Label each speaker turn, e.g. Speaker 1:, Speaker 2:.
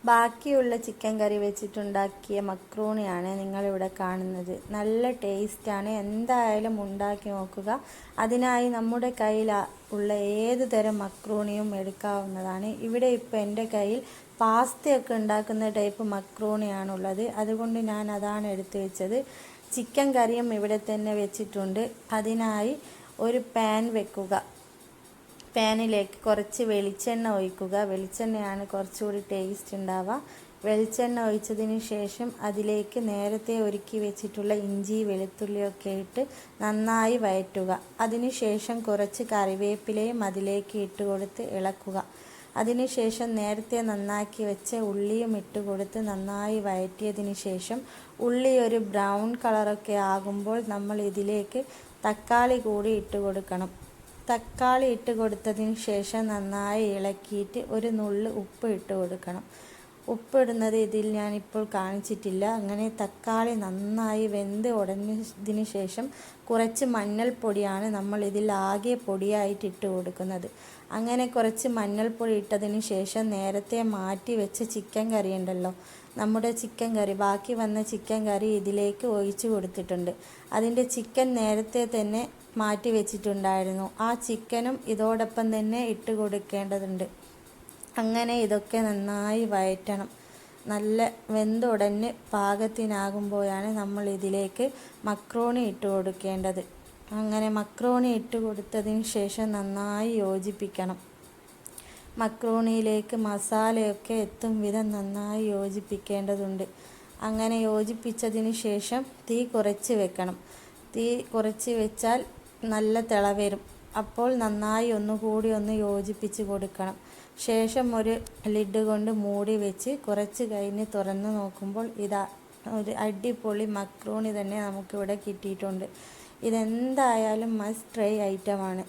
Speaker 1: ബാക്കിയുള്ള ചിക്കൻ കറി വെച്ചിട്ടുണ്ടാക്കിയ മക്രൂണിയാണ് നിങ്ങളിവിടെ കാണുന്നത്. നല്ല ടേസ്റ്റാണ്. എന്തായാലും ഉണ്ടാക്കി നോക്കുക. അതിനായി നമ്മുടെ കയ്യിൽ ഉള്ള ഏത് തരം മക്രൂണിയും എടുക്കാവുന്നതാണ്. ഇവിടെ ഇപ്പോൾ എൻ്റെ കയ്യിൽ പാസ്തയൊക്കെ ഉണ്ടാക്കുന്ന ടൈപ്പ് മക്രൂണിയാണുള്ളത്. അതുകൊണ്ട് ഞാൻ അതാണ് എടുത്തു വെച്ചത്. ചിക്കൻ കറിയും ഇവിടെ തന്നെ വെച്ചിട്ടുണ്ട്. അതിനായി ഒരു പാൻ വെക്കുക. പാനിലേക്ക് കുറച്ച് വെളിച്ചെണ്ണ ഒഴിക്കുക. വെളിച്ചെണ്ണയാണ് കുറച്ചുകൂടി ടേസ്റ്റ് ഉണ്ടാവുക. വെളിച്ചെണ്ണ ഒഴിച്ചതിന് ശേഷം അതിലേക്ക് നേരത്തെ ഒരുക്കി വെച്ചിട്ടുള്ള ഇഞ്ചി വെളുത്തുള്ളിയൊക്കെ ഇട്ട് നന്നായി വഴറ്റുക. അതിനുശേഷം കുറച്ച് കറിവേപ്പിലയും അതിലേക്ക് ഇട്ട് കൊടുത്ത് ഇളക്കുക. അതിനുശേഷം നേരത്തെ നന്നാക്കി വെച്ച ഉള്ളിയും ഇട്ട് കൊടുത്ത് നന്നായി വഴറ്റിയതിന് ശേഷം ഉള്ളി ഒരു ബ്രൗൺ കളറൊക്കെ ആകുമ്പോൾ നമ്മൾ ഇതിലേക്ക് തക്കാളി കൂടി ഇട്ട് കൊടുക്കണം. തക്കാളി ഇട്ട് കൊടുത്തതിന് ശേഷം നന്നായി ഇളക്കിയിട്ട് ഒരു നുള്ള് ഉപ്പ് ഇട്ട് കൊടുക്കണം. ഉപ്പിടുന്നത് ഇതിൽ ഞാനിപ്പോൾ കാണിച്ചിട്ടില്ല. അങ്ങനെ തക്കാളി നന്നായി വെന്ത് ഉടഞ്ഞതിന് ശേഷം കുറച്ച് മഞ്ഞൾപ്പൊടിയാണ് നമ്മൾ ഇതിൽ ആകെ പൊടിയായിട്ട് ഇട്ട് കൊടുക്കുന്നത്. അങ്ങനെ കുറച്ച് മഞ്ഞൾപ്പൊടി ഇട്ടതിന് ശേഷം നേരത്തെ മാറ്റി വെച്ച ചിക്കൻ കറി ഉണ്ടല്ലോ, നമ്മുടെ ചിക്കൻ കറി, ബാക്കി വന്ന ചിക്കൻ കറി ഇതിലേക്ക് ഒഴിച്ചു കൊടുത്തിട്ടുണ്ട്. അതിൻ്റെ ചിക്കൻ നേരത്തെ തന്നെ മാറ്റി വെച്ചിട്ടുണ്ടായിരുന്നു. ആ ചിക്കനും ഇതോടൊപ്പം തന്നെ ഇട്ട് കൊടുക്കേണ്ടതുണ്ട്. അങ്ങനെ ഇതൊക്കെ നന്നായി വഴറ്റണം. നല്ല വെന്തുടഞ്ഞ് പാകത്തിനാകുമ്പോഴാണ് നമ്മൾ ഇതിലേക്ക് മക്രോണി ഇട്ട് കൊടുക്കേണ്ടത്. അങ്ങനെ മക്രോണി ഇട്ട് കൊടുത്തതിന് ശേഷം നന്നായി യോജിപ്പിക്കണം. മക്രോണിയിലേക്ക് മസാലയൊക്കെ എത്തും വിധം നന്നായി യോജിപ്പിക്കേണ്ടതുണ്ട്. അങ്ങനെ യോജിപ്പിച്ചതിന് ശേഷം തീ കുറച്ച് വെക്കണം. തീ കുറച്ച് വെച്ചാൽ നല്ല തിള വരും. അപ്പോൾ നന്നായി ഒന്നുകൂടി ഒന്ന് യോജിപ്പിച്ച് കൊടുക്കണം. ശേഷം ഒരു ലിഡ് കൊണ്ട് മൂടി വെച്ച് കുറച്ച് കഴിഞ്ഞ് തുറന്ന് നോക്കുമ്പോൾ ഇതാ ഒരു അടിപൊളി മക്രോണി തന്നെ നമുക്കിവിടെ കിട്ടിയിട്ടുണ്ട്. ഇതെന്തായാലും മസ്റ്റ് ട്രൈ ഐറ്റമാണ്.